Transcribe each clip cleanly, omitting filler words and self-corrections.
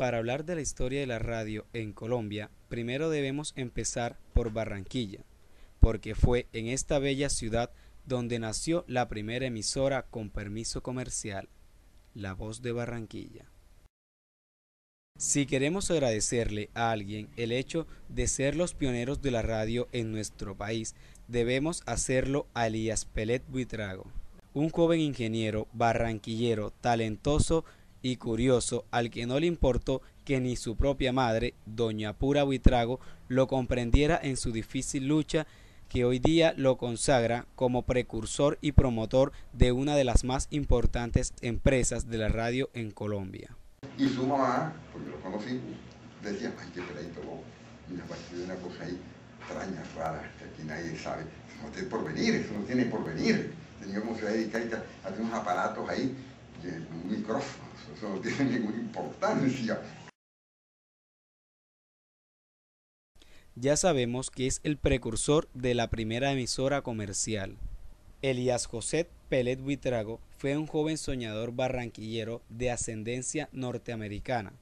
Para hablar de la historia de la radio en Colombia, primero debemos empezar por Barranquilla, porque fue en esta bella ciudad donde nació la primera emisora con permiso comercial, La Voz de Barranquilla. Si queremos agradecerle a alguien el hecho de ser los pioneros de la radio en nuestro país, debemos hacerlo a Elías Pelet Buitrago, un joven ingeniero barranquillero talentoso y curioso al que no le importó que ni su propia madre, doña Pura Buitrago, lo comprendiera en su difícil lucha que hoy día lo consagra como precursor y promotor de una de las más importantes empresas de la radio en Colombia. Y su mamá, porque lo conocí, decía, ay, qué peladito bobo, y me pareció una cosa ahí extraña, rara, que aquí nadie sabe. Eso no tiene porvenir, eso no tiene porvenir. Teníamos que dedicar a hacer unos aparatos ahí, un micrófono, eso no tiene ninguna importancia. Ya sabemos que es el precursor de la primera emisora comercial. Elías José Pelet Buitrago fue un joven soñador barranquillero de ascendencia norteamericana,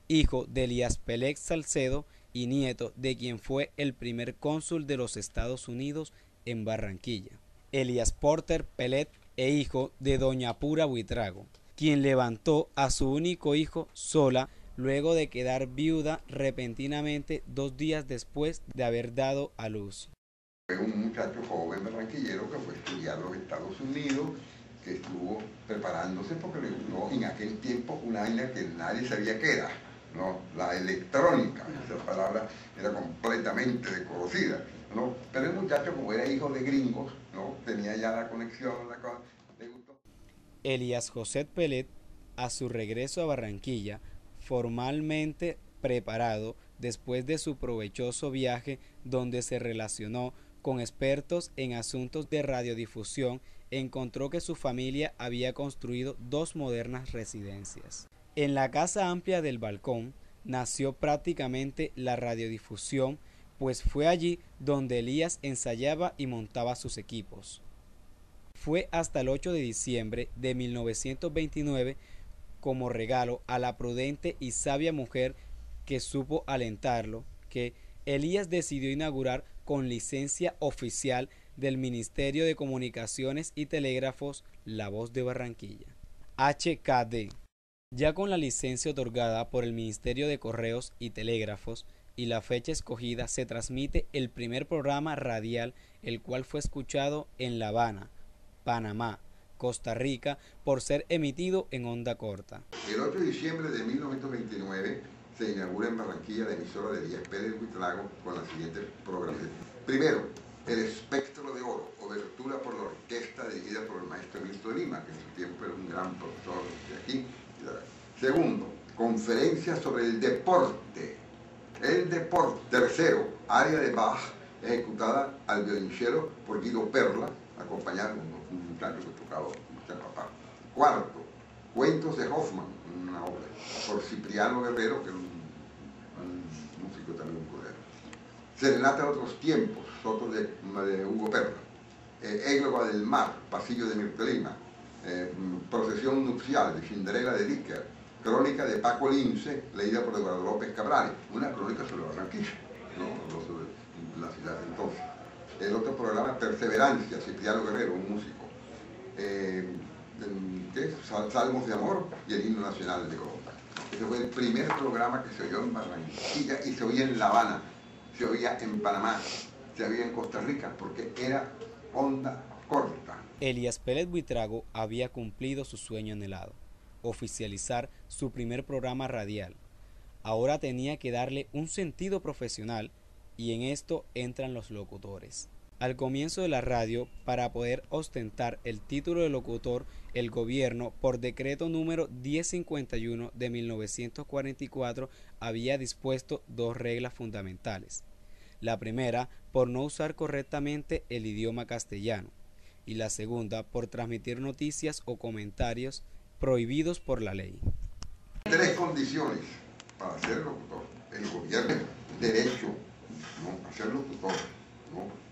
hijo de Elías Pelet Salcedo y nieto de quien fue el primer cónsul de los Estados Unidos en Barranquilla, Elías Porter Pelet, e hijo de doña Pura Buitrago, quien levantó a su único hijo sola luego de quedar viuda repentinamente 2 días después de haber dado a luz. Fue un muchacho joven barranquillero que fue a estudiar a los Estados Unidos, que estuvo preparándose porque le gustó en aquel tiempo una vaina que nadie sabía qué era, ¿no? La electrónica, esa palabra era completamente desconocida, ¿no? Pero el muchacho, como era hijo de gringos, ¿no? Tenía ya la conexión, la cosa, le gustó. Elías José Pelet, a su regreso a Barranquilla, formalmente preparado después de su provechoso viaje donde se relacionó con expertos en asuntos de radiodifusión, encontró que su familia había construido 2 modernas residencias. En la casa amplia del Balcón nació prácticamente la radiodifusión, pues fue allí donde Elías ensayaba y montaba sus equipos. Fue hasta el 8 de diciembre de 1929, como regalo a la prudente y sabia mujer que supo alentarlo, que Elías decidió inaugurar con licencia oficial del Ministerio de Comunicaciones y Telégrafos La Voz de Barranquilla, HKD. Ya con la licencia otorgada por el Ministerio de Correos y Telégrafos y la fecha escogida, se transmite el primer programa radial, el cual fue escuchado en La Habana, Panamá, Costa Rica, por ser emitido en onda corta. El 8 de diciembre de 1929 se inaugura en Barranquilla la emisora de Elías Pelet Buitrago con las siguientes programaciones. Primero, El Espectro de Oro, obertura por la orquesta dirigida por el maestro Emilio Lima, que en su tiempo era un gran profesor de aquí. Segundo, conferencia sobre el deporte. El deporte. Tercero, área de Bach, ejecutada al violonchelo por Guido Perla, acompañado de un muchacho que tocaba mucha papá. Cuarto, Cuentos de Hoffman, una obra, por Cipriano Guerrero, que era un músico también cordero. Serenata de otros tiempos, Soto de Hugo Perla. Égloga del Mar, Pasillo de Mirta Lima. Procesión nupcial de Cinderella de Dicker. Crónica de Paco Lince, leída por Eduardo López Cabrales. Una crónica sobre Barranquilla, ¿no? Sobre la ciudad de entonces. El otro programa, Perseverancia, Cipriano Guerrero, un músico. Salmos de Amor y el Himno Nacional de Colombia. Ese fue el primer programa que se oyó en Barranquilla y se oía en La Habana, se oía en Panamá, se oía en Costa Rica, porque era onda corta. Elías Pelet Buitrago había cumplido su sueño anhelado, oficializar su primer programa radial. Ahora tenía que darle un sentido profesional y en esto entran los locutores. Al comienzo de la radio, para poder ostentar el título de locutor, el gobierno, por decreto número 1051 de 1944, había dispuesto 2 reglas fundamentales. La primera, por no usar correctamente el idioma castellano, y la segunda, por transmitir noticias o comentarios prohibidos por la ley. 3 condiciones para ser locutor. El gobierno, derecho, ¿no?, a ser locutor, ¿no?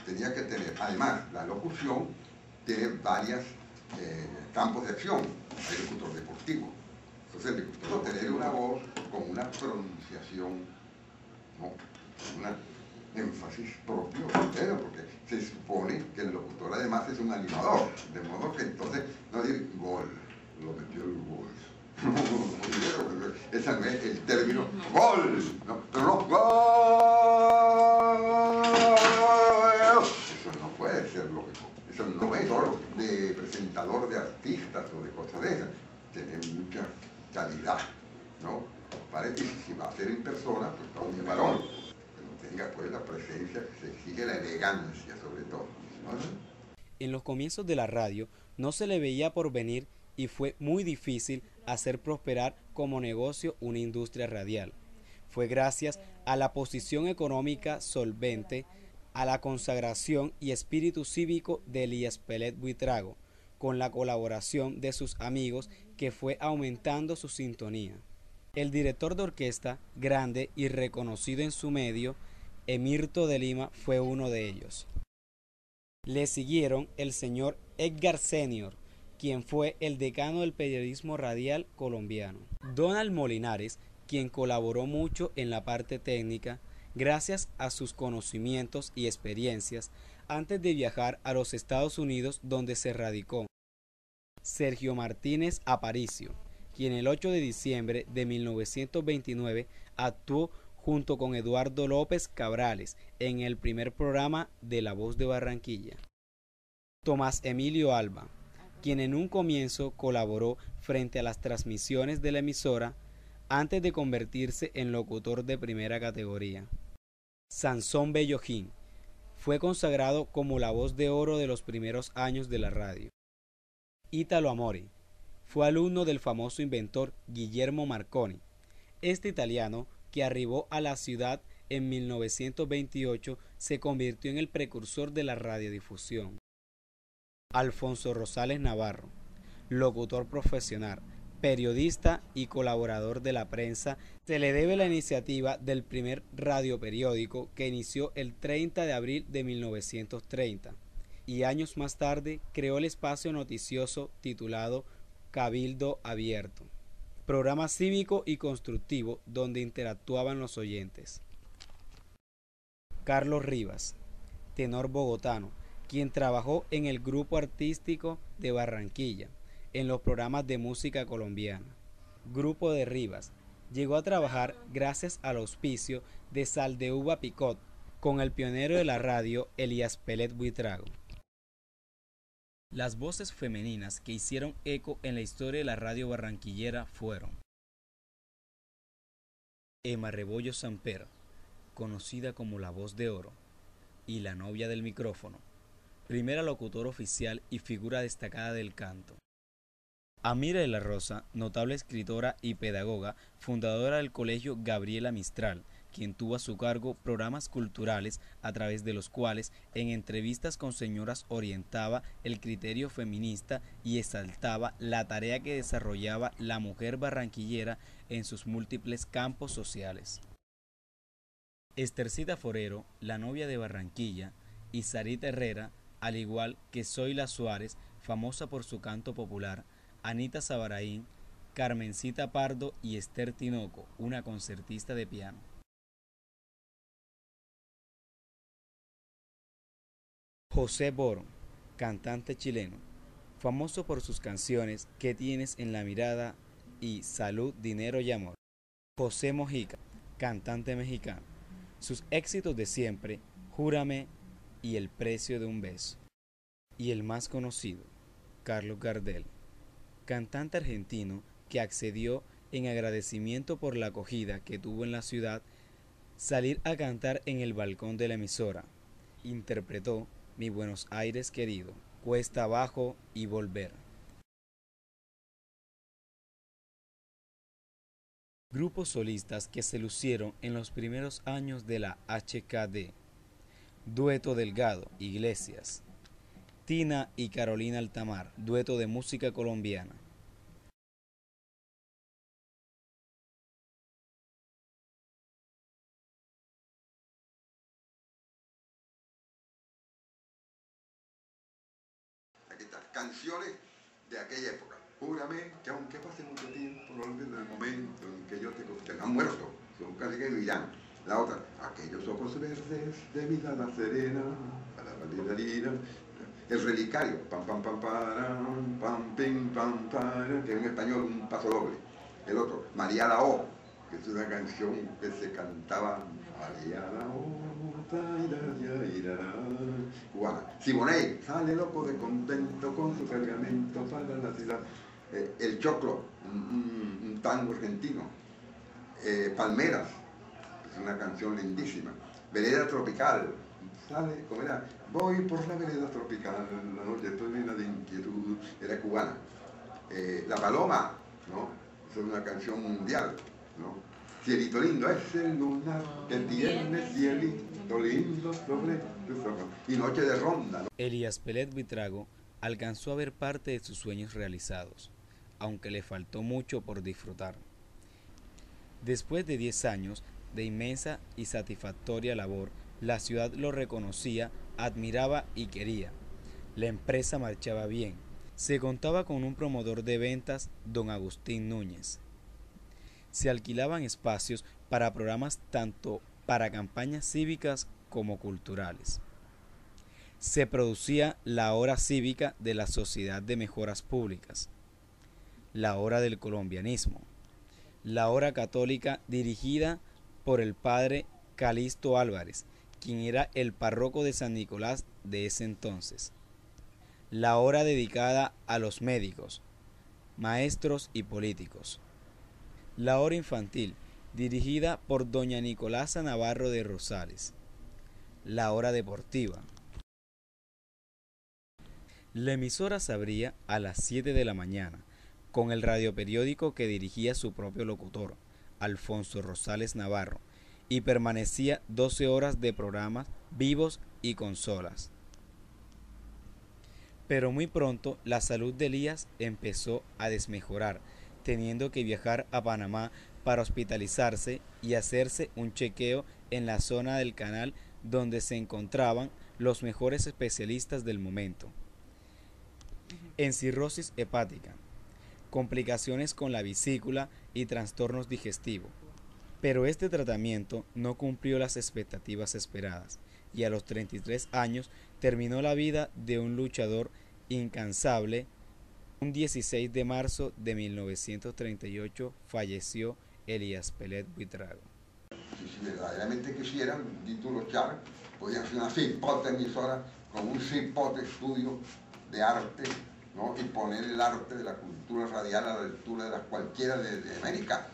Tenía que tener, además, la locución tiene varios campos de acción. Hay locutor deportivo, Entonces le gustó tener una voz con una pronunciación, ¿no? Una énfasis propio, ¿verdad? Porque se supone que el locutor además es un animador, de modo que entonces no dice gol, lo metió el gol. Ese no es el término gol, no, pero no gol. Eso no puede ser lógico. Eso no es solo de presentador de artistas o de cosas de esas. Tiene mucha calidad, ¿no? Parece que si va a ser en persona, pues está un varón. Que no tenga pues la presencia que se exige, la elegancia sobre todo, ¿no? En los comienzos de la radio no se le veía por venir y fue muy difícil hacer prosperar como negocio una industria radial. Fue gracias a la posición económica solvente, a la consagración y espíritu cívico de Elías Pelet Buitrago, con la colaboración de sus amigos que fue aumentando su sintonía. El director de orquesta, grande y reconocido en su medio, Emirto de Lima, fue uno de ellos. Le siguieron el señor Edgar Senior, quien fue el decano del periodismo radial colombiano. Donald Molinares, quien colaboró mucho en la parte técnica, gracias a sus conocimientos y experiencias, antes de viajar a los Estados Unidos donde se radicó. Sergio Martínez Aparicio, quien el 8 de diciembre de 1929 actuó junto con Eduardo López Cabrales en el primer programa de La Voz de Barranquilla. Tomás Emilio Alba, quien en un comienzo colaboró frente a las transmisiones de la emisora antes de convertirse en locutor de primera categoría. Sansón Bellojín fue consagrado como la voz de oro de los primeros años de la radio. Ítalo Amori fue alumno del famoso inventor Guillermo Marconi. Este italiano, que arribó a la ciudad en 1928, se convirtió en el precursor de la radiodifusión. Alfonso Rosales Navarro, locutor profesional, periodista y colaborador de la prensa, se le debe la iniciativa del primer radioperiódico que inició el 30 de abril de 1930 y años más tarde creó el espacio noticioso titulado Cabildo Abierto, programa cívico y constructivo donde interactuaban los oyentes. Carlos Rivas, tenor bogotano, quien trabajó en el grupo artístico de Barranquilla, en los programas de música colombiana. Grupo de Rivas llegó a trabajar gracias al auspicio de Sal de Uva Picot con el pionero de la radio Elías Pelet Buitrago. Las voces femeninas que hicieron eco en la historia de la radio barranquillera fueron Emma Rebollo Samper, conocida como la Voz de Oro, y la novia del micrófono, primera locutora oficial y figura destacada del canto. Amira de la Rosa, notable escritora y pedagoga, fundadora del colegio Gabriela Mistral, quien tuvo a su cargo programas culturales a través de los cuales en entrevistas con señoras orientaba el criterio feminista y exaltaba la tarea que desarrollaba la mujer barranquillera en sus múltiples campos sociales. Estercita Forero, la novia de Barranquilla, y Sarita Herrera, al igual que Zoila Suárez, famosa por su canto popular, Anita Sabaraín, Carmencita Pardo y Esther Tinoco, una concertista de piano. José Boro, cantante chileno, famoso por sus canciones ¿Qué tienes en la mirada? Y Salud, dinero y amor. José Mojica, cantante mexicano, sus éxitos de siempre, Júrame y El precio de un beso. Y el más conocido, Carlos Gardel, cantante argentino que accedió en agradecimiento por la acogida que tuvo en la ciudad, salir a cantar en el balcón de la emisora. Interpretó Mi Buenos Aires querido, Cuesta abajo y Volver. Grupos solistas que se lucieron en los primeros años de la HKD. Dueto Delgado, Iglesias. Tina y Carolina Altamar, dueto de música colombiana. Aquí están, canciones de aquella época. Júrame que aunque pase mucho tiempo, no olvides el momento en que yo te cogí. Han muerto, son casi que villanos. La otra, aquellos ojos verdes de mirada serena, el relicario, pam pam pam param, pam pim pam param, que en español un paso doble. El otro, María la O, que es una canción que se cantaba María la O, cubana. Siboney, sale loco de contento con su cargamento para la ciudad. El Choclo, un tango argentino. Palmeras, es una canción lindísima. Vereda Tropical, sale, ¿cómo era? Voy por la vereda tropical, la noche estoy llena de inquietud, era cubana. La Paloma, ¿no? Es una canción mundial, ¿no? Cielito lindo, es el lunar que tiene cielito lindo sobre tus ojos. Y Noche de Ronda, ¿no? Elías Pelet Buitrago alcanzó a ver parte de sus sueños realizados, aunque le faltó mucho por disfrutar. Después de 10 años de inmensa y satisfactoria labor, la ciudad lo reconocía, admiraba y quería. La empresa marchaba bien. Se contaba con un promotor de ventas, don Agustín Núñez. Se alquilaban espacios para programas tanto para campañas cívicas como culturales. Se producía la hora cívica de la Sociedad de Mejoras Públicas, la hora del colombianismo, la hora católica dirigida por el padre Calixto Álvarez, quien era el párroco de San Nicolás de ese entonces, la hora dedicada a los médicos, maestros y políticos, la hora infantil, dirigida por doña Nicolasa Navarro de Rosales, la hora deportiva. La emisora se abría a las 7 de la mañana, con el radioperiódico que dirigía su propio locutor, Alfonso Rosales Navarro, y permanecía 12 horas de programas vivos y consolas. Pero muy pronto la salud de Elías empezó a desmejorar, teniendo que viajar a Panamá para hospitalizarse y hacerse un chequeo en la zona del canal donde se encontraban los mejores especialistas del momento. En cirrosis hepática, complicaciones con la vesícula y trastornos digestivos. Pero este tratamiento no cumplió las expectativas esperadas y a los 33 años terminó la vida de un luchador incansable. Un 16 de marzo de 1938 falleció Elías Pelet Buitrago. Si verdaderamente quisieran, título Char, podían hacer una cipote emisora con un cipote estudio de arte, ¿no? Y poner el arte de la cultura radial a la altura de cualquiera de América.